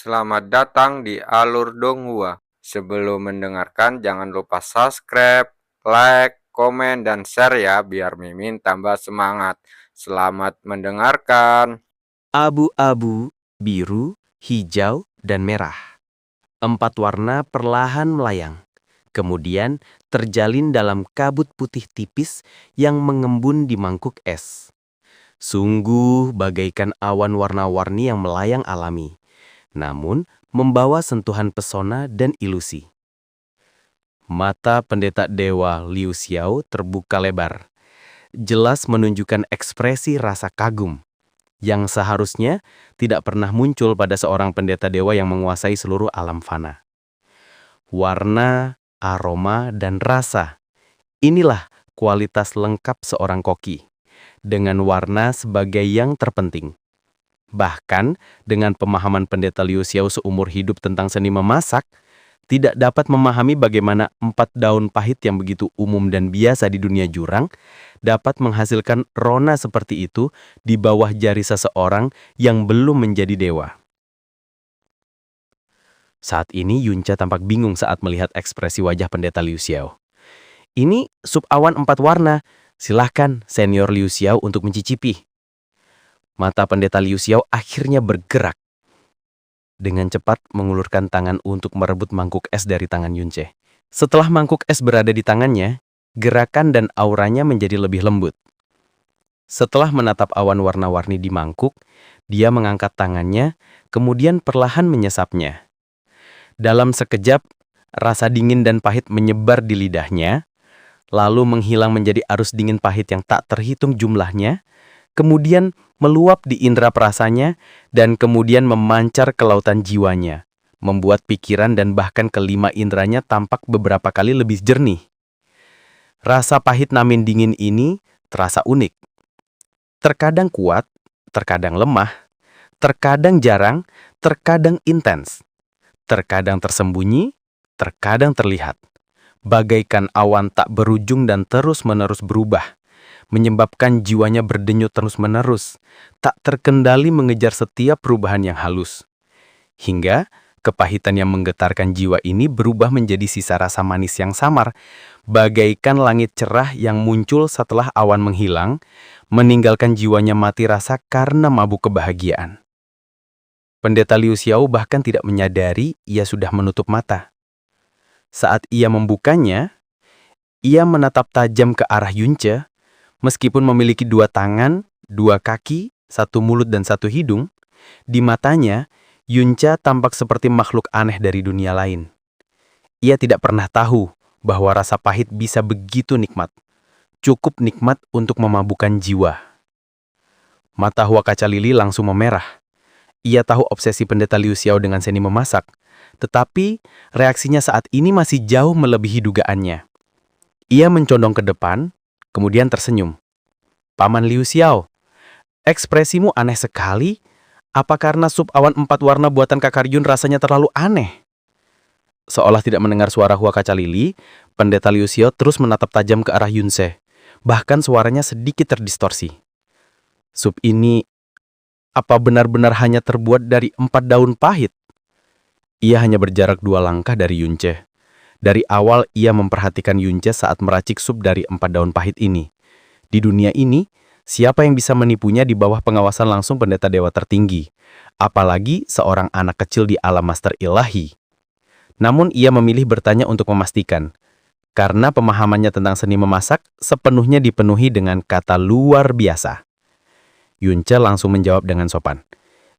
Selamat datang di Alur Donghua. Sebelum mendengarkan, jangan lupa subscribe, like, komen, dan share ya, biar Mimin tambah semangat. Selamat mendengarkan. Abu-abu, biru, hijau, dan merah. 4 warna perlahan melayang. Kemudian terjalin dalam kabut putih tipis yang mengembun di mangkuk es. Sungguh bagaikan awan warna-warni yang melayang alami, namun membawa sentuhan pesona dan ilusi. Mata pendeta dewa Liu Xiao terbuka lebar, jelas menunjukkan ekspresi rasa kagum yang seharusnya tidak pernah muncul pada seorang pendeta dewa yang menguasai seluruh alam fana. Warna, aroma, dan rasa. Inilah kualitas lengkap seorang koki, dengan warna sebagai yang terpenting. Bahkan, dengan pemahaman pendeta Liu Xiao seumur hidup tentang seni memasak, tidak dapat memahami bagaimana 4 daun pahit yang begitu umum dan biasa di dunia jurang dapat menghasilkan rona seperti itu di bawah jari seseorang yang belum menjadi dewa. Saat ini Yunca tampak bingung saat melihat ekspresi wajah pendeta Liu Xiao. Ini sup awan 4 warna. Silahkan senior Liu Xiao untuk mencicipi. Mata pendeta Liu Xiao akhirnya bergerak. Dengan cepat mengulurkan tangan untuk merebut mangkuk es dari tangan Yunce. Setelah mangkuk es berada di tangannya, gerakan dan auranya menjadi lebih lembut. Setelah menatap awan warna-warni di mangkuk, dia mengangkat tangannya, kemudian perlahan menyesapnya. Dalam sekejap, rasa dingin dan pahit menyebar di lidahnya, lalu menghilang menjadi arus dingin pahit yang tak terhitung jumlahnya, kemudian meluap di indera perasanya, dan kemudian memancar ke lautan jiwanya, membuat pikiran dan bahkan kelima inderanya tampak beberapa kali lebih jernih. Rasa pahit namun dingin ini terasa unik. Terkadang kuat, terkadang lemah, terkadang jarang, terkadang intens. Terkadang tersembunyi, terkadang terlihat. Bagaikan awan tak berujung dan terus-menerus berubah, menyebabkan jiwanya berdenyut terus-menerus, tak terkendali mengejar setiap perubahan yang halus. Hingga kepahitan yang menggetarkan jiwa ini berubah menjadi sisa rasa manis yang samar, bagaikan langit cerah yang muncul setelah awan menghilang, meninggalkan jiwanya mati rasa karena mabuk kebahagiaan. Pendeta Liu Xiao bahkan tidak menyadari ia sudah menutup mata. Saat ia membukanya, ia menatap tajam ke arah Yunce. Meskipun memiliki 2 tangan, 2 kaki, 1 mulut dan 1 hidung, di matanya, Yunce tampak seperti makhluk aneh dari dunia lain. Ia tidak pernah tahu bahwa rasa pahit bisa begitu nikmat. Cukup nikmat untuk memabukkan jiwa. Mata Hua Kaca Lili langsung memerah. Ia tahu obsesi pendeta Liu Xiao dengan seni memasak, tetapi reaksinya saat ini masih jauh melebihi dugaannya. Ia mencondong ke depan, kemudian tersenyum. "Paman Liu Xiao, ekspresimu aneh sekali. Apa karena sup awan 4 warna buatan Kakak Ryun rasanya terlalu aneh?" Seolah tidak mendengar suara Hua Kaca Lili, pendeta Liu Xiao terus menatap tajam ke arah Yunce. Bahkan suaranya sedikit terdistorsi. "Sup ini, apa benar-benar hanya terbuat dari 4 daun pahit?" Ia hanya berjarak 2 langkah dari Yunce. Dari awal ia memperhatikan Yunce saat meracik sup dari 4 daun pahit ini. Di dunia ini, siapa yang bisa menipunya di bawah pengawasan langsung pendeta dewa tertinggi? Apalagi seorang anak kecil di alam master ilahi. Namun ia memilih bertanya untuk memastikan. Karena pemahamannya tentang seni memasak sepenuhnya dipenuhi dengan kata luar biasa. Yunce langsung menjawab dengan sopan.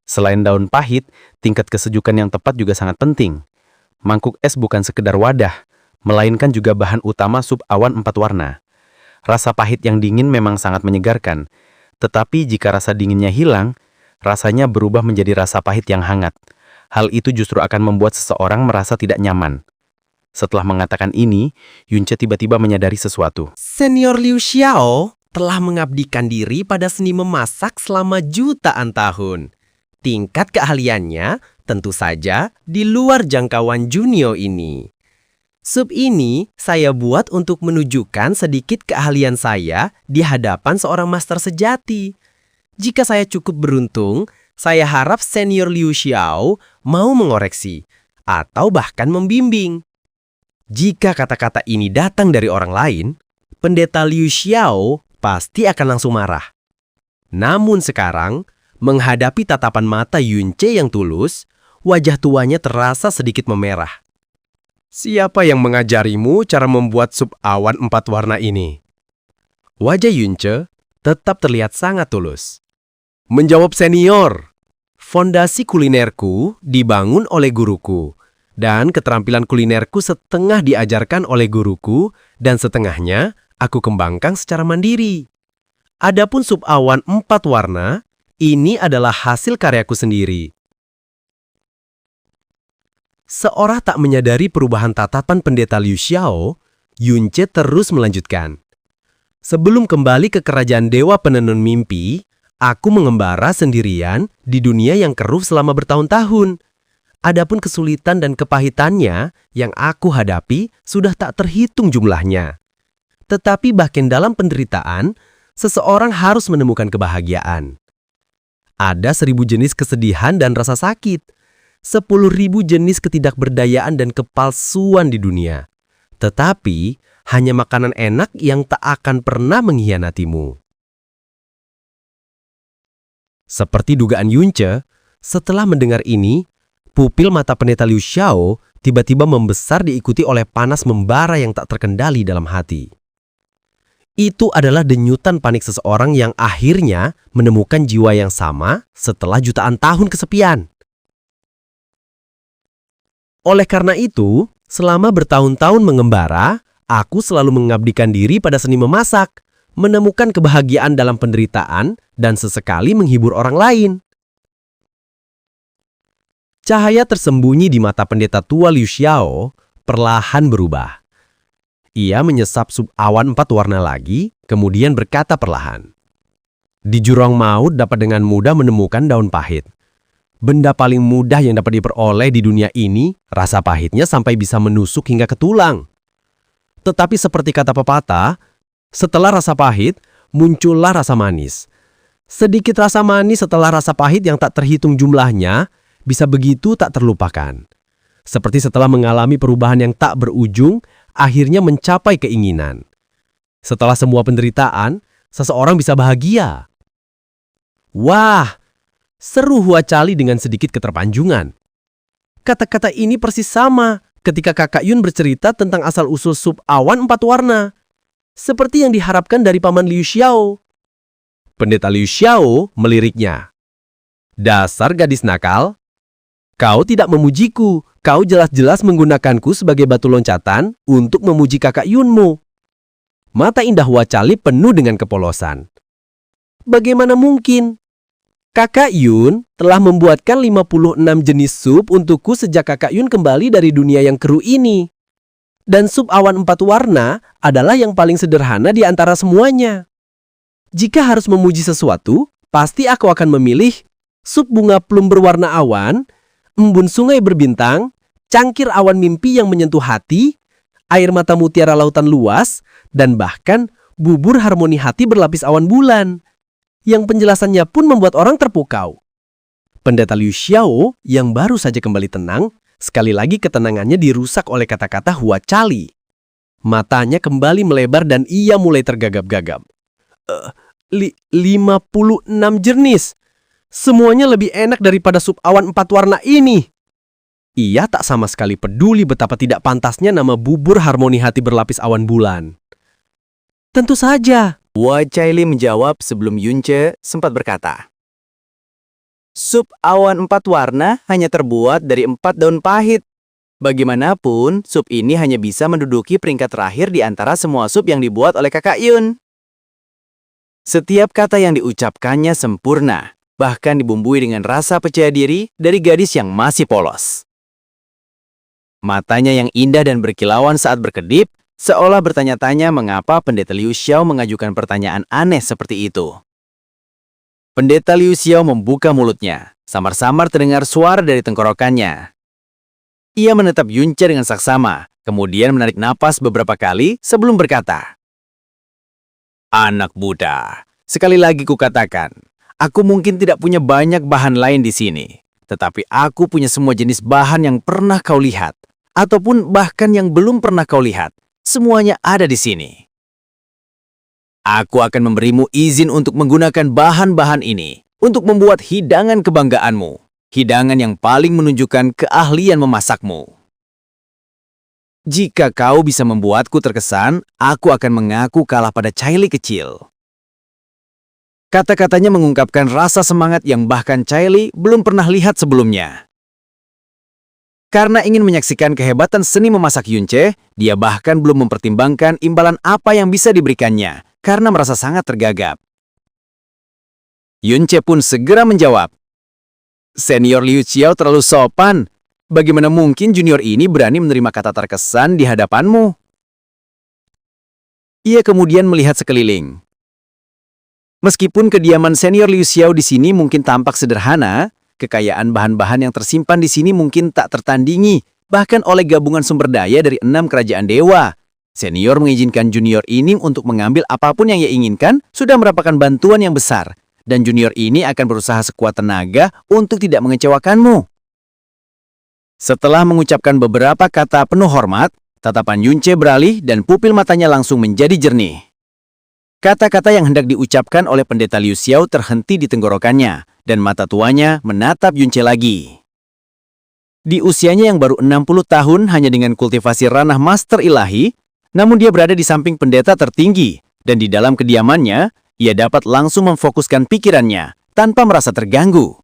Selain daun pahit, tingkat kesejukan yang tepat juga sangat penting. Mangkuk es bukan sekedar wadah, melainkan juga bahan utama sup awan 4 warna. Rasa pahit yang dingin memang sangat menyegarkan, tetapi jika rasa dinginnya hilang, rasanya berubah menjadi rasa pahit yang hangat. Hal itu justru akan membuat seseorang merasa tidak nyaman. Setelah mengatakan ini, Yunce tiba-tiba menyadari sesuatu. Senior Liu Xiao telah mengabdikan diri pada seni memasak selama jutaan tahun. Tingkat keahliannya tentu saja di luar jangkauan Junio ini. Sup ini saya buat untuk menunjukkan sedikit keahlian saya di hadapan seorang master sejati. Jika saya cukup beruntung, Saya harap senior Liu Xiao mau mengoreksi atau bahkan membimbing. Jika kata-kata ini datang dari orang lain, pendeta Liu Xiao pasti akan langsung marah. Namun sekarang, menghadapi tatapan mata Yunce yang tulus, wajah tuanya terasa sedikit memerah. Siapa yang mengajarimu cara membuat sup awan 4 warna ini? Wajah Yunce tetap terlihat sangat tulus. Menjawab senior, fondasi kulinerku dibangun oleh guruku, dan keterampilan kulinerku setengah diajarkan oleh guruku, dan setengahnya aku kembangkan secara mandiri. Adapun sup awan 4 warna, ini adalah hasil karyaku sendiri. Seorang tak menyadari perubahan tatapan pendeta Liu Xiao, Yunce terus melanjutkan. Sebelum kembali ke kerajaan dewa penenun mimpi, aku mengembara sendirian di dunia yang keruh selama bertahun-tahun. Adapun kesulitan dan kepahitannya yang aku hadapi sudah tak terhitung jumlahnya. Tetapi bahkan dalam penderitaan, seseorang harus menemukan kebahagiaan. Ada 1000 jenis kesedihan dan rasa sakit, 10.000 jenis ketidakberdayaan dan kepalsuan di dunia. Tetapi, hanya makanan enak yang tak akan pernah mengkhianatimu. Seperti dugaan Yunce, setelah mendengar ini, pupil mata pendeta Liu Xiao tiba-tiba membesar diikuti oleh panas membara yang tak terkendali dalam hati. Itu adalah denyutan panik seseorang yang akhirnya menemukan jiwa yang sama setelah jutaan tahun kesepian. Oleh karena itu, selama bertahun-tahun mengembara, aku selalu mengabdikan diri pada seni memasak, menemukan kebahagiaan dalam penderitaan, dan sesekali menghibur orang lain. Cahaya tersembunyi di mata pendeta tua Liu Xiao perlahan berubah. Ia menyesap sup awan 4 warna lagi, kemudian berkata perlahan. Di jurang maut dapat dengan mudah menemukan daun pahit. Benda paling mudah yang dapat diperoleh di dunia ini, rasa pahitnya sampai bisa menusuk hingga ke tulang. Tetapi seperti kata pepatah, setelah rasa pahit, muncullah rasa manis. Sedikit rasa manis setelah rasa pahit yang tak terhitung jumlahnya, bisa begitu tak terlupakan. Seperti setelah mengalami perubahan yang tak berujung, akhirnya mencapai keinginan. Setelah semua penderitaan, seseorang bisa bahagia. Wah, seru Hua Cali dengan sedikit keterpanjungan. Kata-kata ini persis sama ketika Kakak Yun bercerita tentang asal-usul sup awan 4 warna. Seperti yang diharapkan dari Paman Liu Xiao. Pendeta Liu Xiao meliriknya. Dasar gadis nakal, kau tidak memujiku, kau jelas-jelas menggunakanku sebagai batu loncatan untuk memuji kakak Yunmu. Mata indah Hua Cali penuh dengan kepolosan. Bagaimana mungkin? Kakak Yun telah membuatkan 56 jenis sup untukku sejak kakak Yun kembali dari dunia yang keruh ini. Dan sup awan 4 warna adalah yang paling sederhana di antara semuanya. Jika harus memuji sesuatu, pasti aku akan memilih sup bunga plum berwarna awan, embun sungai berbintang, cangkir awan mimpi yang menyentuh hati, air mata mutiara lautan luas, dan bahkan bubur harmoni hati berlapis awan bulan, yang penjelasannya pun membuat orang terpukau. Pendeta Liu Xiao yang baru saja kembali tenang, sekali lagi ketenangannya dirusak oleh kata-kata Hua Cali. Matanya kembali melebar dan ia mulai tergagap-gagap. 56 jenis. Semuanya lebih enak daripada sup awan 4 warna ini. Ia tak sama sekali peduli betapa tidak pantasnya nama bubur harmoni hati berlapis awan bulan. Tentu saja. Hua Caili menjawab sebelum Yunce sempat berkata. Sup awan 4 warna hanya terbuat dari 4 daun pahit. Bagaimanapun, sup ini hanya bisa menduduki peringkat terakhir di antara semua sup yang dibuat oleh kakak Yun. Setiap kata yang diucapkannya sempurna, bahkan dibumbui dengan rasa percaya diri dari gadis yang masih polos. Matanya yang indah dan berkilauan saat berkedip, seolah bertanya-tanya mengapa pendeta Liu Xiao mengajukan pertanyaan aneh seperti itu. Pendeta Liu Xiao membuka mulutnya, samar-samar terdengar suara dari tenggorokannya. Ia menatap Yunce dengan saksama, kemudian menarik napas beberapa kali sebelum berkata, Anak muda, sekali lagi kukatakan, Aku mungkin tidak punya banyak bahan lain di sini, tetapi aku punya semua jenis bahan yang pernah kau lihat, ataupun bahkan yang belum pernah kau lihat. Semuanya ada di sini. Aku akan memberimu izin untuk menggunakan bahan-bahan ini untuk membuat hidangan kebanggaanmu, hidangan yang paling menunjukkan keahlian memasakmu. Jika kau bisa membuatku terkesan, aku akan mengaku kalah pada Charlie kecil. Kata-katanya mengungkapkan rasa semangat yang bahkan Charlie belum pernah lihat sebelumnya. Karena ingin menyaksikan kehebatan seni memasak Yunce, dia bahkan belum mempertimbangkan imbalan apa yang bisa diberikannya, karena merasa sangat tergagap. Yunce pun segera menjawab, "Senior Liu Xiao terlalu sopan. Bagaimana mungkin junior ini berani menerima kata terkesan di hadapanmu?" Ia kemudian melihat sekeliling. Meskipun kediaman senior Liu Xiao di sini mungkin tampak sederhana, kekayaan bahan-bahan yang tersimpan di sini mungkin tak tertandingi, bahkan oleh gabungan sumber daya dari 6 kerajaan dewa. Senior mengizinkan junior ini untuk mengambil apapun yang ia inginkan sudah merupakan bantuan yang besar, dan junior ini akan berusaha sekuat tenaga untuk tidak mengecewakanmu. Setelah mengucapkan beberapa kata penuh hormat, tatapan Yunce beralih dan pupil matanya langsung menjadi jernih. Kata-kata yang hendak diucapkan oleh pendeta Liu Xiao terhenti di tenggorokannya, dan mata tuanya menatap Yunce lagi. Di usianya yang baru 60 tahun hanya dengan kultivasi ranah master ilahi, namun dia berada di samping pendeta tertinggi, dan di dalam kediamannya, ia dapat langsung memfokuskan pikirannya tanpa merasa terganggu.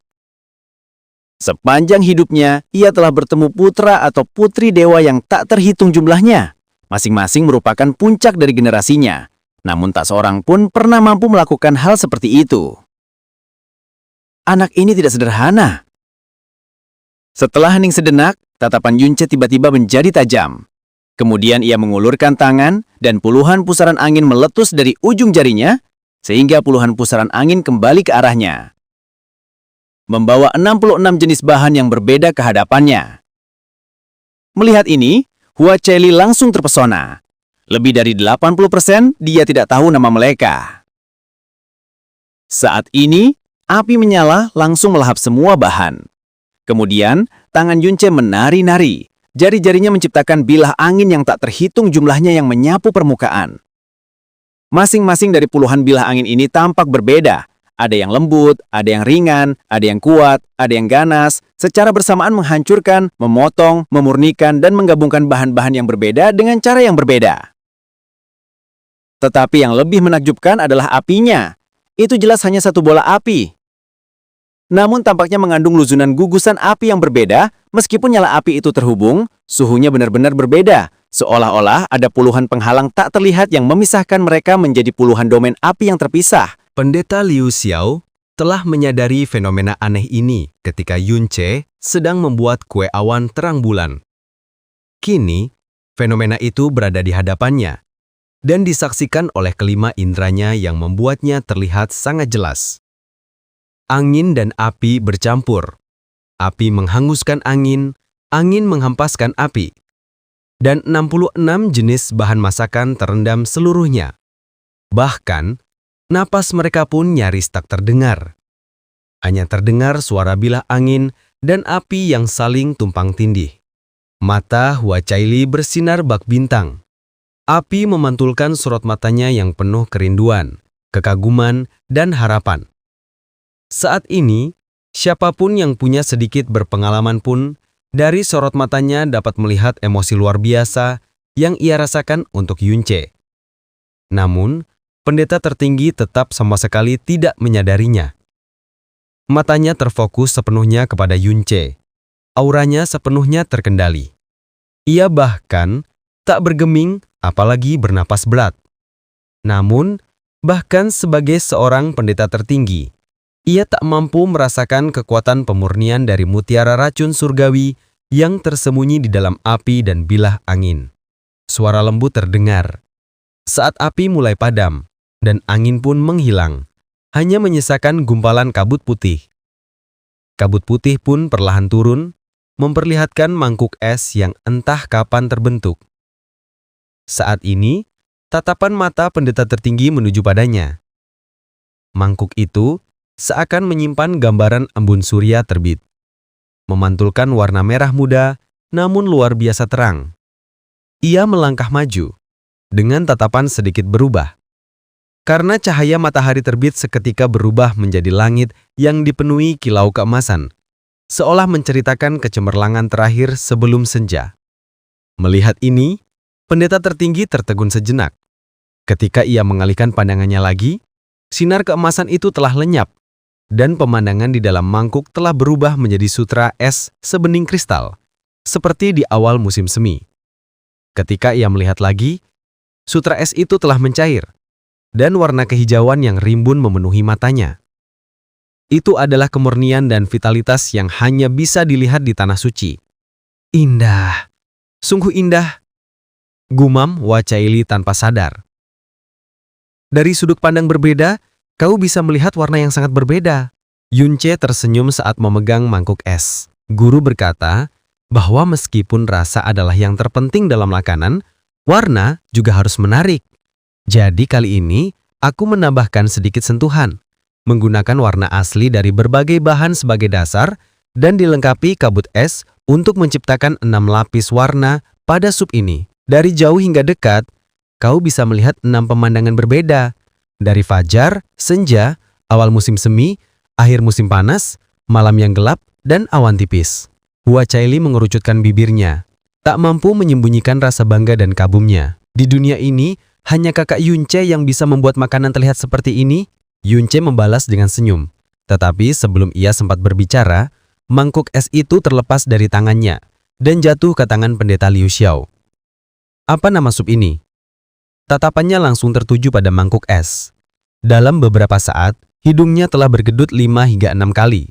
Sepanjang hidupnya, ia telah bertemu putra atau putri dewa yang tak terhitung jumlahnya. Masing-masing merupakan puncak dari generasinya, namun tak seorang pun pernah mampu melakukan hal seperti itu. Anak ini tidak sederhana. Setelah hening sejenak, tatapan Yunce tiba-tiba menjadi tajam. Kemudian ia mengulurkan tangan dan puluhan pusaran angin meletus dari ujung jarinya, sehingga puluhan pusaran angin kembali ke arahnya, membawa 66 jenis bahan yang berbeda ke hadapannya. Melihat ini, Hua Cheli langsung terpesona. Lebih dari 80% dia tidak tahu nama mereka. Saat ini, api menyala langsung melahap semua bahan. Kemudian, tangan Yunce menari-nari. Jari-jarinya menciptakan bilah angin yang tak terhitung jumlahnya yang menyapu permukaan. Masing-masing dari puluhan bilah angin ini tampak berbeda. Ada yang lembut, ada yang ringan, ada yang kuat, ada yang ganas, secara bersamaan menghancurkan, memotong, memurnikan, dan menggabungkan bahan-bahan yang berbeda dengan cara yang berbeda. Tetapi yang lebih menakjubkan adalah apinya. Itu jelas hanya satu bola api. Namun tampaknya mengandung luzunan gugusan api yang berbeda, meskipun nyala api itu terhubung, suhunya benar-benar berbeda, seolah-olah ada puluhan penghalang tak terlihat yang memisahkan mereka menjadi puluhan domain api yang terpisah. Pendeta Liu Xiao telah menyadari fenomena aneh ini ketika Yunce sedang membuat kue awan terang bulan. Kini, fenomena itu berada di hadapannya dan disaksikan oleh kelima indranya yang membuatnya terlihat sangat jelas. Angin dan api bercampur. Api menghanguskan angin, angin menghempaskan api. Dan 66 jenis bahan masakan terendam seluruhnya. Bahkan, napas mereka pun nyaris tak terdengar. Hanya terdengar suara bilah angin dan api yang saling tumpang tindih. Mata Hua Chaili bersinar bak bintang. Api memantulkan sorot matanya yang penuh kerinduan, kekaguman, dan harapan. Saat ini, siapapun yang punya sedikit berpengalaman pun, dari sorot matanya dapat melihat emosi luar biasa yang ia rasakan untuk Yunce. Namun, pendeta tertinggi tetap sama sekali tidak menyadarinya. Matanya terfokus sepenuhnya kepada Yunce. Auranya sepenuhnya terkendali. Ia bahkan tak bergeming, apalagi bernapas berat. Namun, bahkan sebagai seorang pendeta tertinggi, ia tak mampu merasakan kekuatan pemurnian dari mutiara racun surgawi yang tersembunyi di dalam api dan bilah angin. Suara lembut terdengar. Saat api mulai padam, dan angin pun menghilang, hanya menyisakan gumpalan kabut putih. Kabut putih pun perlahan turun, memperlihatkan mangkuk es yang entah kapan terbentuk. Saat ini, tatapan mata pendeta tertinggi menuju padanya. Mangkuk itu seakan menyimpan gambaran embun surya terbit. Memantulkan warna merah muda, namun luar biasa terang. Ia melangkah maju, dengan tatapan sedikit berubah. Karena cahaya matahari terbit seketika berubah menjadi langit yang dipenuhi kilau keemasan, seolah menceritakan kecemerlangan terakhir sebelum senja. Melihat ini, pendeta tertinggi tertegun sejenak. Ketika ia mengalihkan pandangannya lagi, sinar keemasan itu telah lenyap, dan pemandangan di dalam mangkuk telah berubah menjadi sutra es sebening kristal, seperti di awal musim semi. Ketika ia melihat lagi, sutra es itu telah mencair, dan warna kehijauan yang rimbun memenuhi matanya. Itu adalah kemurnian dan vitalitas yang hanya bisa dilihat di tanah suci. Indah, sungguh indah, gumam Wacaili tanpa sadar. Dari sudut pandang berbeda, kau bisa melihat warna yang sangat berbeda. Yunce tersenyum saat memegang mangkuk es. Guru berkata bahwa meskipun rasa adalah yang terpenting dalam makanan, warna juga harus menarik. Jadi kali ini, aku menambahkan sedikit sentuhan, menggunakan warna asli dari berbagai bahan sebagai dasar dan dilengkapi kabut es untuk menciptakan 6 lapis warna pada sup ini. Dari jauh hingga dekat, kau bisa melihat 6 pemandangan berbeda, dari fajar, senja, awal musim semi, akhir musim panas, malam yang gelap, dan awan tipis. Wacaili mengerucutkan bibirnya, tak mampu menyembunyikan rasa bangga dan kagumnya. Di dunia ini, hanya kakak Yunce yang bisa membuat makanan terlihat seperti ini. Yunce membalas dengan senyum. Tetapi sebelum ia sempat berbicara, mangkuk es itu terlepas dari tangannya dan jatuh ke tangan pendeta Liu Xiao. Apa nama sup ini? Tatapannya langsung tertuju pada mangkuk es. Dalam beberapa saat, hidungnya telah berkedut 5 hingga 6 kali.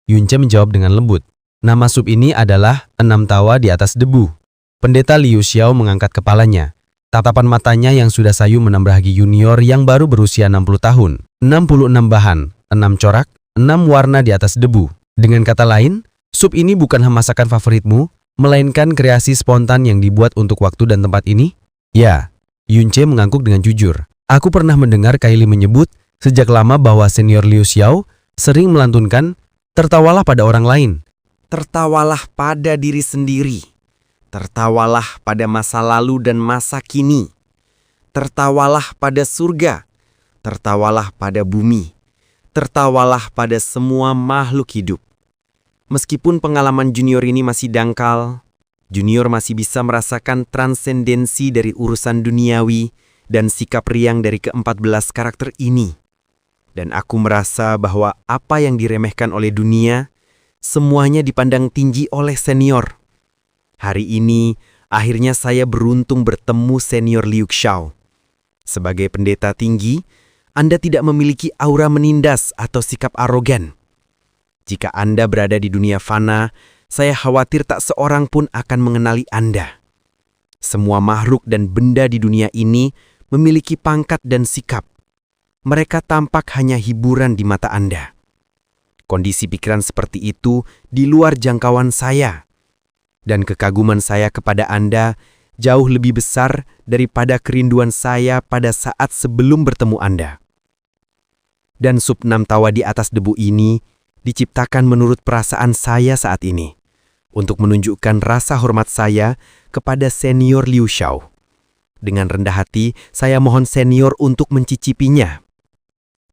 Yunce menjawab dengan lembut. Nama sup ini adalah 6 tawa di atas debu. Pendeta Liu Xiao mengangkat kepalanya. Tatapan matanya yang sudah sayu menambahi junior yang baru berusia 60 tahun. 66 bahan, 6 corak, 6 warna di atas debu. Dengan kata lain, sup ini bukan masakan favoritmu, melainkan kreasi spontan yang dibuat untuk waktu dan tempat ini? Ya, Yunce mengangguk dengan jujur. Aku pernah mendengar Kaili menyebut sejak lama bahwa senior Liu Xiao sering melantunkan, tertawalah pada orang lain. Tertawalah pada diri sendiri. Tertawalah pada masa lalu dan masa kini. Tertawalah pada surga. Tertawalah pada bumi. Tertawalah pada semua makhluk hidup. Meskipun pengalaman junior ini masih dangkal, junior masih bisa merasakan transendensi dari urusan duniawi dan sikap riang dari ke-14 karakter ini. Dan aku merasa bahwa apa yang diremehkan oleh dunia, semuanya dipandang tinggi oleh senior. Hari ini, akhirnya saya beruntung bertemu senior Liu Xiao. Sebagai pendeta tinggi, Anda tidak memiliki aura menindas atau sikap arogan. Jika Anda berada di dunia fana, saya khawatir tak seorang pun akan mengenali Anda. Semua makhluk dan benda di dunia ini memiliki pangkat dan sikap. Mereka tampak hanya hiburan di mata Anda. Kondisi pikiran seperti itu di luar jangkauan saya. Dan kekaguman saya kepada Anda jauh lebih besar daripada kerinduan saya pada saat sebelum bertemu Anda. Dan sup 6 tawa di atas debu ini diciptakan menurut perasaan saya saat ini, untuk menunjukkan rasa hormat saya kepada senior Liu Xiao. Dengan rendah hati, saya mohon senior untuk mencicipinya.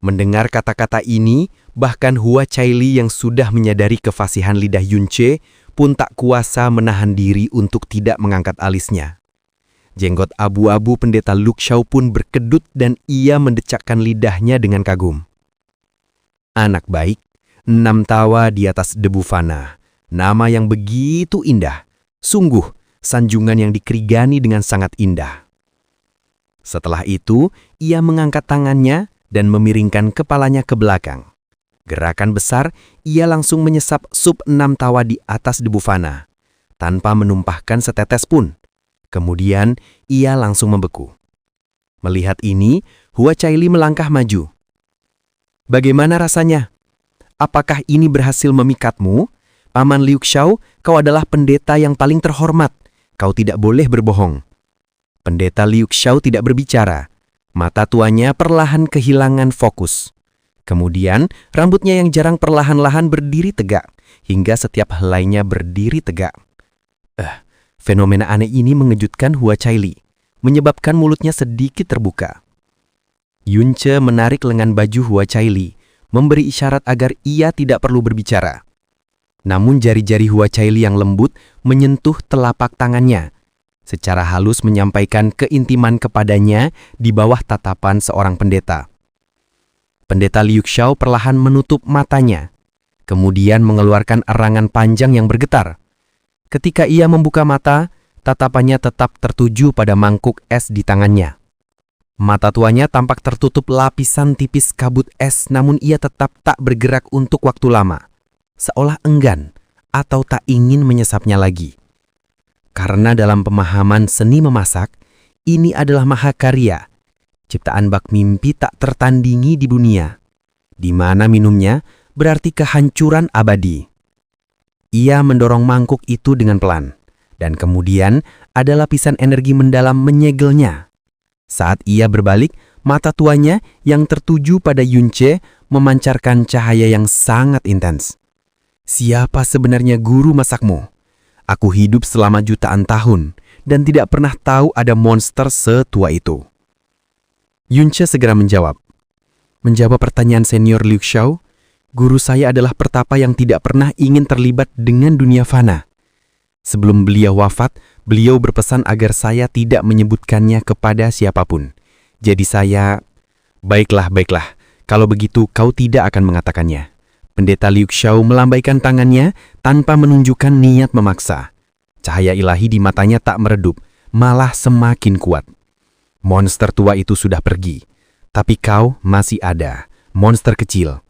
Mendengar kata-kata ini, bahkan Wacaili yang sudah menyadari kefasihan lidah Yunce pun tak kuasa menahan diri untuk tidak mengangkat alisnya. Jenggot abu-abu pendeta Liu Xiao pun berkedut dan ia mendecakkan lidahnya dengan kagum. Anak baik, 6 tawa di atas debu fana. Nama yang begitu indah. Sungguh, sanjungan yang dikerigani dengan sangat indah. Setelah itu, ia mengangkat tangannya dan memiringkan kepalanya ke belakang. Gerakan besar, ia langsung menyesap sup 6 tawa di atas debu fana, tanpa menumpahkan setetes pun. Kemudian, ia langsung membeku. Melihat ini, Wacaili melangkah maju. Bagaimana rasanya? Apakah ini berhasil memikatmu? Paman Liu Xiao, kau adalah pendeta yang paling terhormat. Kau tidak boleh berbohong. Pendeta Liu Xiao tidak berbicara. Mata tuanya perlahan kehilangan fokus. Kemudian, rambutnya yang jarang perlahan-lahan berdiri tegak, hingga setiap helainya berdiri tegak. Fenomena aneh ini mengejutkan Hua Caili, menyebabkan mulutnya sedikit terbuka. Yunce menarik lengan baju Hua Caili, memberi isyarat agar ia tidak perlu berbicara. Namun jari-jari Hua Caili yang lembut menyentuh telapak tangannya, secara halus menyampaikan keintiman kepadanya di bawah tatapan seorang pendeta. Pendeta Liu Xiao perlahan menutup matanya, kemudian mengeluarkan erangan panjang yang bergetar. Ketika ia membuka mata, tatapannya tetap tertuju pada mangkuk es di tangannya. Mata tuanya tampak tertutup lapisan tipis kabut es, namun ia tetap tak bergerak untuk waktu lama, seolah enggan atau tak ingin menyesapnya lagi. Karena dalam pemahaman seni memasak, ini adalah mahakarya, ciptaan bak mimpi tak tertandingi di dunia, di mana minumnya berarti kehancuran abadi. Ia mendorong mangkuk itu dengan pelan, dan kemudian ada lapisan energi mendalam menyegelnya. Saat ia berbalik, mata tuanya yang tertuju pada Yunce memancarkan cahaya yang sangat intens. Siapa sebenarnya guru masakmu? Aku hidup selama jutaan tahun dan tidak pernah tahu ada monster setua itu. Yunce segera menjawab. Menjawab pertanyaan senior Liu Xiao, guru saya adalah pertapa yang tidak pernah ingin terlibat dengan dunia fana. Sebelum beliau wafat, beliau berpesan agar saya tidak menyebutkannya kepada siapapun. Jadi saya... Baiklah. Kalau begitu kau tidak akan mengatakannya. Pendeta Liu Xiao melambaikan tangannya tanpa menunjukkan niat memaksa. Cahaya ilahi di matanya tak meredup, malah semakin kuat. Monster tua itu sudah pergi, tapi kau masih ada, monster kecil.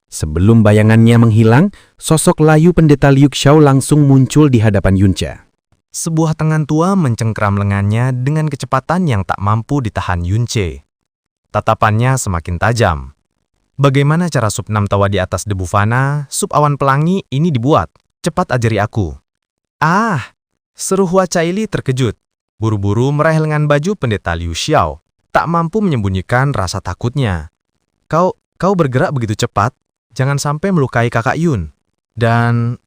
Sebelum bayangannya menghilang, sosok layu pendeta Liu Xiao langsung muncul di hadapan Yunce. Sebuah tangan tua mencengkram lengannya dengan kecepatan yang tak mampu ditahan Yunce. Tatapannya semakin tajam. Bagaimana cara sup 6 tawa di atas debu fana, sup awan pelangi ini dibuat? Cepat ajari aku. Seru Hua Caili terkejut. Buru-buru meraih lengan baju pendeta Liu Xiao, tak mampu menyembunyikan rasa takutnya. Kau bergerak begitu cepat, jangan sampai melukai kakak Yun. Dan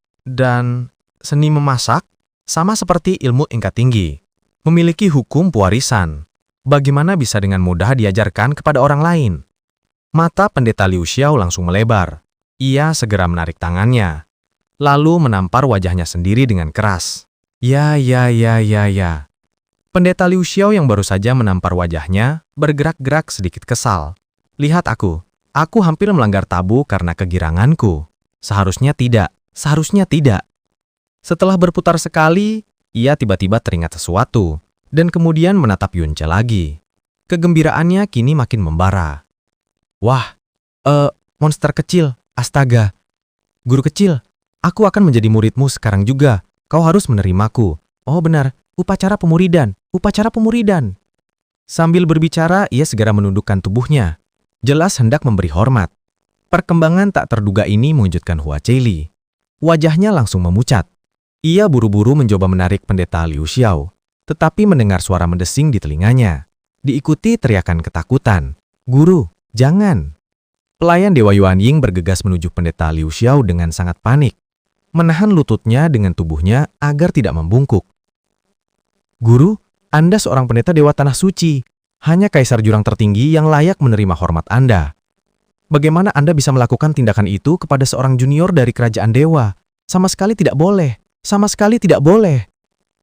seni memasak sama seperti ilmu tingkat tinggi, memiliki hukum pewarisan. Bagaimana bisa dengan mudah diajarkan kepada orang lain? Mata pendeta Liu Xiao langsung melebar. Ia segera menarik tangannya, lalu menampar wajahnya sendiri dengan keras. Ya. Pendeta Liu Xiao yang baru saja menampar wajahnya bergerak-gerak sedikit kesal. Lihat aku hampir melanggar tabu karena kegiranganku. Seharusnya tidak. Setelah berputar sekali, ia tiba-tiba teringat sesuatu, dan kemudian menatap Yunce lagi. Kegembiraannya kini makin membara. Wah, monster kecil, astaga. Guru kecil, aku akan menjadi muridmu sekarang juga. Kau harus menerimaku. Oh benar, upacara pemuridan. Sambil berbicara, ia segera menundukkan tubuhnya. Jelas hendak memberi hormat. Perkembangan tak terduga ini mengejutkan Hua Caili. Wajahnya langsung memucat. Ia buru-buru mencoba menarik pendeta Liu Xiao, tetapi mendengar suara mendesing di telinganya. Diikuti teriakan ketakutan. Guru, jangan. Pelayan Dewa Yuan Ying bergegas menuju pendeta Liu Xiao dengan sangat panik, menahan lututnya dengan tubuhnya agar tidak membungkuk. Guru, Anda seorang pendeta Dewa Tanah Suci. Hanya Kaisar Jurang tertinggi yang layak menerima hormat Anda. Bagaimana Anda bisa melakukan tindakan itu kepada seorang junior dari kerajaan dewa? Sama sekali tidak boleh.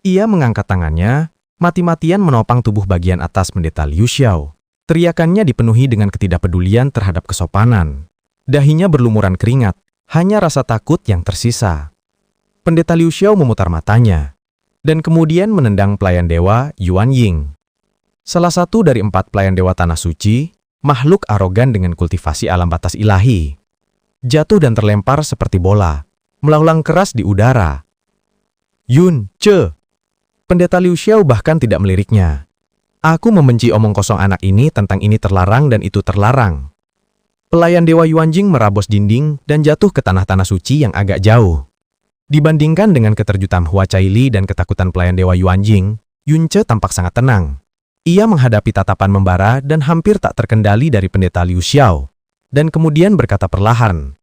Ia mengangkat tangannya, mati-matian menopang tubuh bagian atas pendeta Liu Xiao. Teriakannya dipenuhi dengan ketidakpedulian terhadap kesopanan. Dahinya berlumuran keringat, hanya rasa takut yang tersisa. Pendeta Liu Xiao memutar matanya, dan kemudian menendang pelayan dewa Yuan Ying. Salah satu dari 4 pelayan dewa Tanah Suci, makhluk arogan dengan kultivasi alam batas ilahi. Jatuh dan terlempar seperti bola, melaulang keras di udara. Yun, Ce. Pendeta Liu Xiao bahkan tidak meliriknya. Aku membenci omong kosong anak ini tentang ini terlarang dan itu terlarang. Pelayan dewa Yuan Ying merabos dinding dan jatuh ke tanah-tanah suci yang agak jauh. Dibandingkan dengan keterjutan Hua Caili dan ketakutan pelayan dewa Yuan Ying, Yunce tampak sangat tenang. Ia menghadapi tatapan membara dan hampir tak terkendali dari pendeta Liu Xiao. dan kemudian berkata perlahan.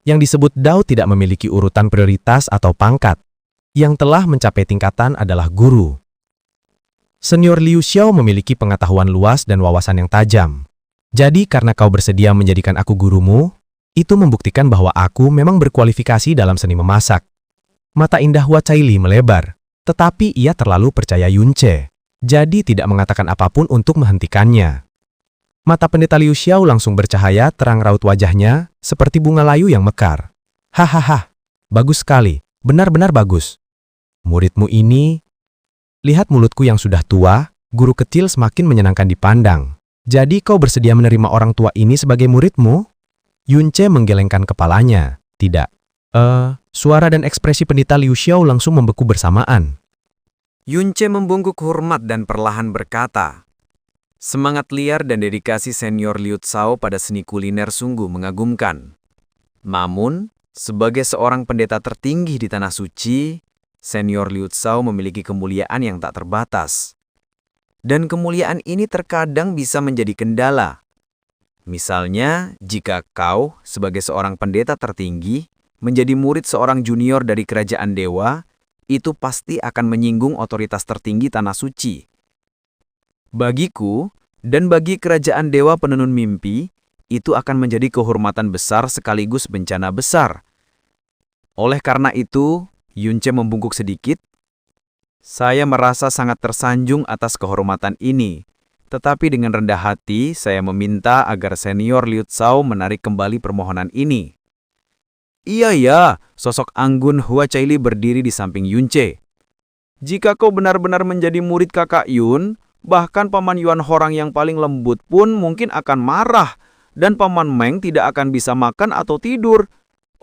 Yang disebut Dao tidak memiliki urutan prioritas atau pangkat. Yang telah mencapai tingkatan adalah guru. Senior Liu Xiao memiliki pengetahuan luas dan wawasan yang tajam. Jadi karena kau bersedia menjadikan aku gurumu, itu membuktikan bahwa aku memang berkualifikasi dalam seni memasak. Mata indah Hua Caili melebar, tetapi ia terlalu percaya Yunce, jadi tidak mengatakan apapun untuk menghentikannya. Mata pendeta Liu Xiao langsung bercahaya terang raut wajahnya, seperti bunga layu yang mekar. Hahaha, bagus sekali, benar-benar bagus. Muridmu ini, lihat mulutku yang sudah tua, guru kecil semakin menyenangkan dipandang. Jadi kau bersedia menerima orang tua ini sebagai muridmu? Yunce menggelengkan kepalanya. Tidak. Suara dan ekspresi pendeta Liu Xiao langsung membeku bersamaan. Yunce membungkuk hormat dan perlahan berkata, "Semangat liar dan dedikasi senior Liu Tsao pada seni kuliner sungguh mengagumkan. Namun, sebagai seorang pendeta tertinggi di Tanah Suci, senior Liu Tsao memiliki kemuliaan yang tak terbatas. Dan kemuliaan ini terkadang bisa menjadi kendala. Misalnya, jika kau, sebagai seorang pendeta tertinggi, menjadi murid seorang junior dari kerajaan dewa, itu pasti akan menyinggung otoritas tertinggi Tanah Suci. Bagiku, dan bagi kerajaan dewa penenun mimpi, itu akan menjadi kehormatan besar sekaligus bencana besar. Oleh karena itu, Yunce membungkuk sedikit. Saya merasa sangat tersanjung atas kehormatan ini, tetapi dengan rendah hati saya meminta agar senior Liu Tsao menarik kembali permohonan ini." Iya, sosok anggun Hua Caili berdiri di samping Yunce. "Jika kau benar-benar menjadi murid kakak Yun, bahkan Paman Yuan Horang yang paling lembut pun mungkin akan marah, dan Paman Meng tidak akan bisa makan atau tidur.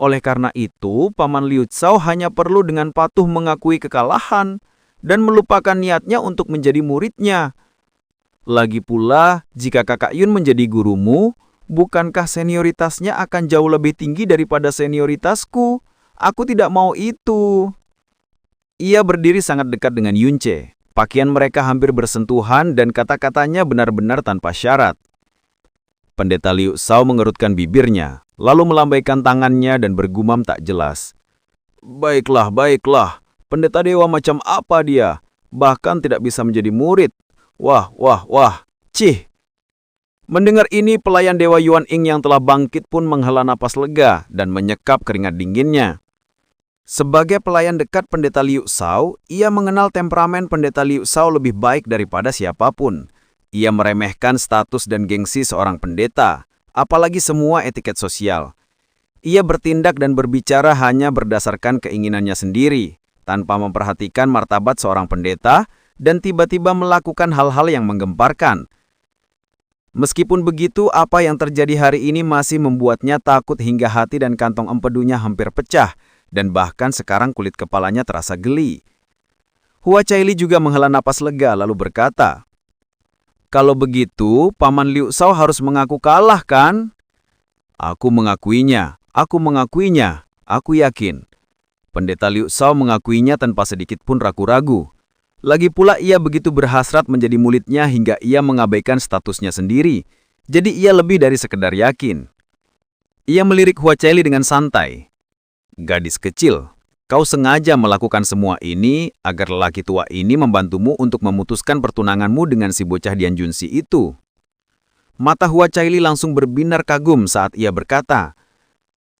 Oleh karena itu, Paman Liu Tsao hanya perlu dengan patuh mengakui kekalahan dan melupakan niatnya untuk menjadi muridnya. Lagi pula, jika kakak Yun menjadi gurumu, bukankah senioritasnya akan jauh lebih tinggi daripada senioritasku? Aku tidak mau itu." Ia berdiri sangat dekat dengan Yunce. Pakaian mereka hampir bersentuhan dan kata-katanya benar-benar tanpa syarat. Pendeta Liu Tsao mengerutkan bibirnya, lalu melambaikan tangannya dan bergumam tak jelas. Baiklah. Pendeta dewa macam apa dia? Bahkan tidak bisa menjadi murid. Wah. Cih. Mendengar ini, pelayan Dewa Yuan Ying yang telah bangkit pun menghela napas lega dan menyekap keringat dinginnya. Sebagai pelayan dekat Pendeta Liu Tsao, ia mengenal temperamen Pendeta Liu Tsao lebih baik daripada siapapun. Ia meremehkan status dan gengsi seorang pendeta, apalagi semua etiket sosial. Ia bertindak dan berbicara hanya berdasarkan keinginannya sendiri, tanpa memperhatikan martabat seorang pendeta, dan tiba-tiba melakukan hal-hal yang menggemparkan. Meskipun begitu, apa yang terjadi hari ini masih membuatnya takut hingga hati dan kantong empedunya hampir pecah, dan bahkan sekarang kulit kepalanya terasa geli. Hua Caili juga menghela napas lega lalu berkata, "Kalau begitu, Paman Liu Tsao harus mengaku kalah, kan?" Aku mengakuinya, aku yakin." Pendeta Liu Tsao mengakuinya tanpa sedikit pun ragu-ragu. Lagi pula ia begitu berhasrat menjadi muridnya hingga ia mengabaikan statusnya sendiri. Jadi ia lebih dari sekedar yakin. Ia melirik Hua Caili dengan santai. "Gadis kecil, kau sengaja melakukan semua ini agar lelaki tua ini membantumu untuk memutuskan pertunanganmu dengan si bocah Dian Junsi itu." Mata Hua Caili langsung berbinar kagum saat ia berkata,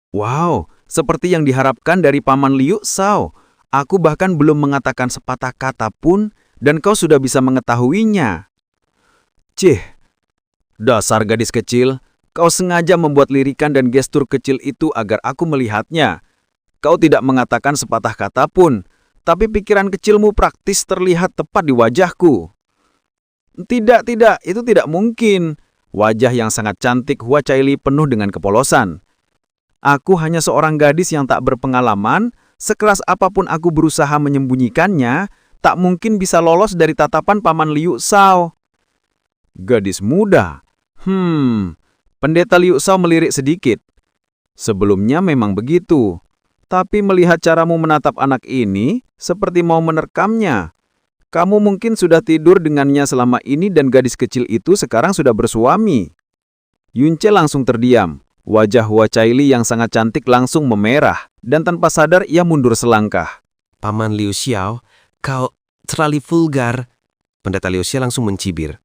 "Wow, seperti yang diharapkan dari Paman Liu Tsao. Aku bahkan belum mengatakan sepatah kata pun, dan kau sudah bisa mengetahuinya." Cih, dasar gadis kecil, kau sengaja membuat lirikan dan gestur kecil itu agar aku melihatnya. Kau tidak mengatakan sepatah kata pun, tapi pikiran kecilmu praktis terlihat tepat di wajahku. Tidak, itu tidak mungkin. Wajah yang sangat cantik Hua Caili penuh dengan kepolosan. Aku hanya seorang gadis yang tak berpengalaman, sekeras apapun aku berusaha menyembunyikannya, tak mungkin bisa lolos dari tatapan Paman Liu Tsao. Gadis muda. Pendeta Liu Tsao melirik sedikit. Sebelumnya memang begitu, tapi melihat caramu menatap anak ini, seperti mau menerkamnya. Kamu mungkin sudah tidur dengannya selama ini dan gadis kecil itu sekarang sudah bersuami. Yunce langsung terdiam. Wajah Hua Caili yang sangat cantik langsung memerah, dan tanpa sadar ia mundur selangkah. Paman Liu Xiao, kau terlalu vulgar. Pendeta Liu Xiao langsung mencibir.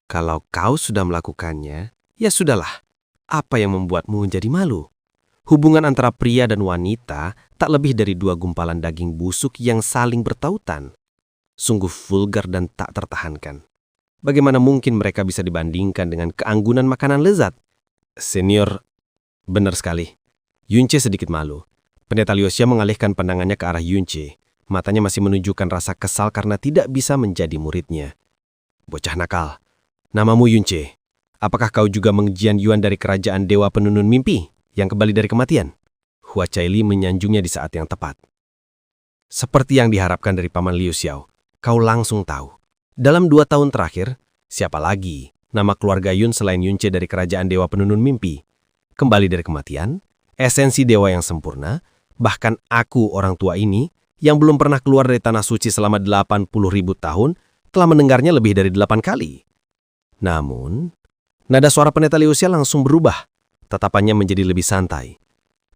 Kalau kau sudah melakukannya, ya sudahlah. Apa yang membuatmu jadi malu? Hubungan antara pria dan wanita tak lebih dari dua gumpalan daging busuk yang saling bertautan. Sungguh vulgar dan tak tertahankan. Bagaimana mungkin mereka bisa dibandingkan dengan keanggunan makanan lezat? Senior, benar sekali. Yunce sedikit malu. Pendeta Liu Xiao mengalihkan pandangannya ke arah Yunce. Matanya masih menunjukkan rasa kesal karena tidak bisa menjadi muridnya. Bocah nakal, namamu Yunce. Apakah kau juga mengejian Yuan dari kerajaan Dewa Penunun Mimpi yang kembali dari kematian? Hua Caili menyanjungnya di saat yang tepat. Seperti yang diharapkan dari Paman Liu Xiao, kau langsung tahu. Dalam 2 tahun terakhir, siapa lagi nama keluarga Yun selain Yunce dari kerajaan Dewa Penunun Mimpi? Kembali dari kematian, esensi dewa yang sempurna, bahkan aku orang tua ini, yang belum pernah keluar dari tanah suci selama 80.000 tahun, telah mendengarnya lebih dari 8 kali. Namun, nada suara pendeta Liu Xiao langsung berubah. Tatapannya menjadi lebih santai.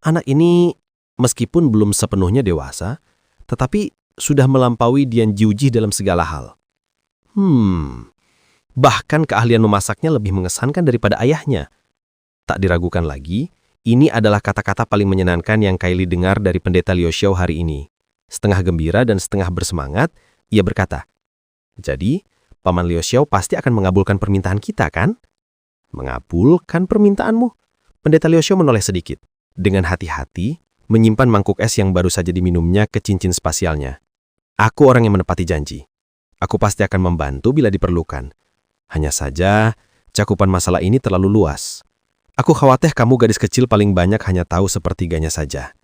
Anak ini, meskipun belum sepenuhnya dewasa, tetapi sudah melampaui Dian Jiuji dalam segala hal. Bahkan keahlian memasaknya lebih mengesankan daripada ayahnya. Tak diragukan lagi, ini adalah kata-kata paling menyenangkan yang Kylie dengar dari pendeta Liu Xiao hari ini. Setengah gembira dan setengah bersemangat, ia berkata, "Jadi, Paman Liu Xiao pasti akan mengabulkan permintaan kita, kan?" "Mengabulkan permintaanmu?" Pendeta Liu Xiao menoleh sedikit. Dengan hati-hati, menyimpan mangkuk es yang baru saja diminumnya ke cincin spasialnya. "Aku orang yang menepati janji. Aku pasti akan membantu bila diperlukan. Hanya saja, cakupan masalah ini terlalu luas. Aku khawatir kamu gadis kecil paling banyak hanya tahu sepertiganya saja.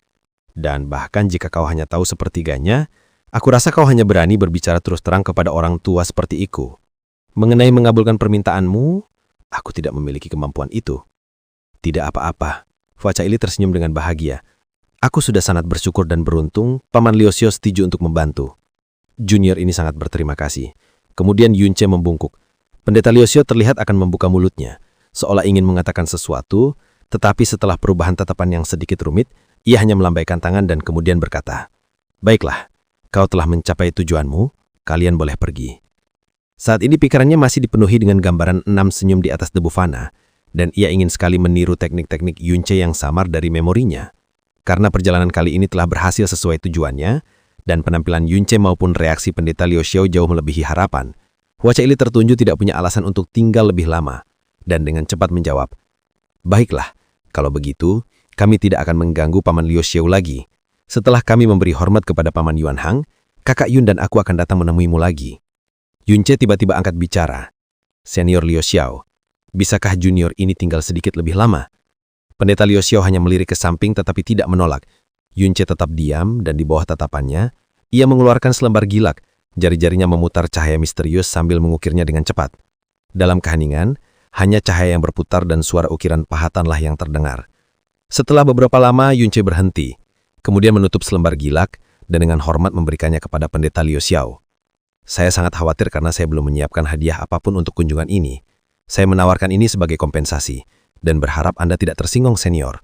Dan bahkan jika kau hanya tahu sepertiganya, aku rasa kau hanya berani berbicara terus terang kepada orang tua seperti iku. Mengenai mengabulkan permintaanmu, aku tidak memiliki kemampuan itu." "Tidak apa-apa." Hua Caili tersenyum dengan bahagia. "Aku sudah sangat bersyukur dan beruntung Paman Liu Xiao setuju untuk membantu." Junior ini sangat berterima kasih. Kemudian Yunce membungkuk. Pendeta Liu Xiao terlihat akan membuka mulutnya, seolah ingin mengatakan sesuatu, tetapi setelah perubahan tatapan yang sedikit rumit, ia hanya melambaikan tangan dan kemudian berkata, "Baiklah, kau telah mencapai tujuanmu, kalian boleh pergi." Saat ini pikirannya masih dipenuhi dengan gambaran 6 senyum di atas debu fana, dan ia ingin sekali meniru teknik-teknik Yunce yang samar dari memorinya. Karena perjalanan kali ini telah berhasil sesuai tujuannya, dan penampilan Yunce maupun reaksi pendeta Liu Xiao jauh melebihi harapan, Hua Caili tertunjuk tidak punya alasan untuk tinggal lebih lama, dan dengan cepat menjawab, "Baiklah, kalau begitu, kami tidak akan mengganggu Paman Liu Xiao lagi. Setelah kami memberi hormat kepada Paman Yuan Hang, Kakak Yun dan aku akan datang menemuimu lagi." Yunce tiba-tiba angkat bicara. "Senior Liu Xiao, bisakah junior ini tinggal sedikit lebih lama?" Pendeta Liu Xiao hanya melirik ke samping tetapi tidak menolak. Yunce tetap diam dan di bawah tatapannya, ia mengeluarkan selembar gilak. Jari-jarinya memutar cahaya misterius sambil mengukirnya dengan cepat. Dalam keheningan, hanya cahaya yang berputar dan suara ukiran pahatanlah yang terdengar. Setelah beberapa lama, Yunce berhenti, kemudian menutup selembar gilak dan dengan hormat memberikannya kepada pendeta Liu Xiao. "Saya sangat khawatir karena saya belum menyiapkan hadiah apapun untuk kunjungan ini. Saya menawarkan ini sebagai kompensasi, dan berharap Anda tidak tersinggung, senior."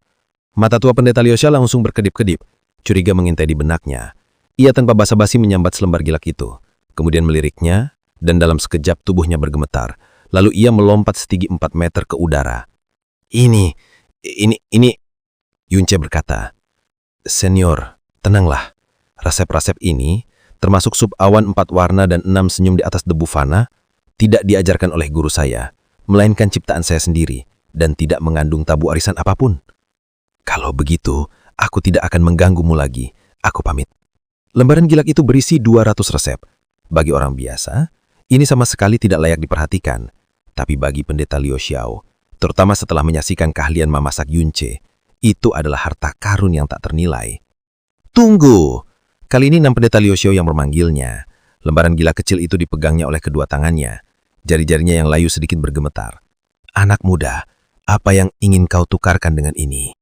Mata tua pendeta Liu Xiao langsung berkedip-kedip, curiga mengintai di benaknya. Ia tanpa basa-basi menyambat selembar gilak itu, kemudian meliriknya, dan dalam sekejap tubuhnya bergemetar. Lalu ia melompat setinggi 4 meter ke udara. Ini, Yunce berkata. "Senior, tenanglah. Resep-resep ini, termasuk sup awan 4 warna dan 6 senyum di atas debu fana, tidak diajarkan oleh guru saya, melainkan ciptaan saya sendiri, dan tidak mengandung tabu arisan apapun. Kalau begitu, aku tidak akan mengganggumu lagi. Aku pamit." Lembaran gilak itu berisi 200 resep. Bagi orang biasa, ini sama sekali tidak layak diperhatikan. Tapi bagi pendeta Liu Xiao, terutama setelah menyaksikan keahlian memasak Yunce, itu adalah harta karun yang tak ternilai. "Tunggu!" Kali ini 6 pendeta Liu Xiao yang memanggilnya. Lembaran gilak kecil itu dipegangnya oleh kedua tangannya. Jari-jarinya yang layu sedikit bergemetar. "Anak muda, apa yang ingin kau tukarkan dengan ini?"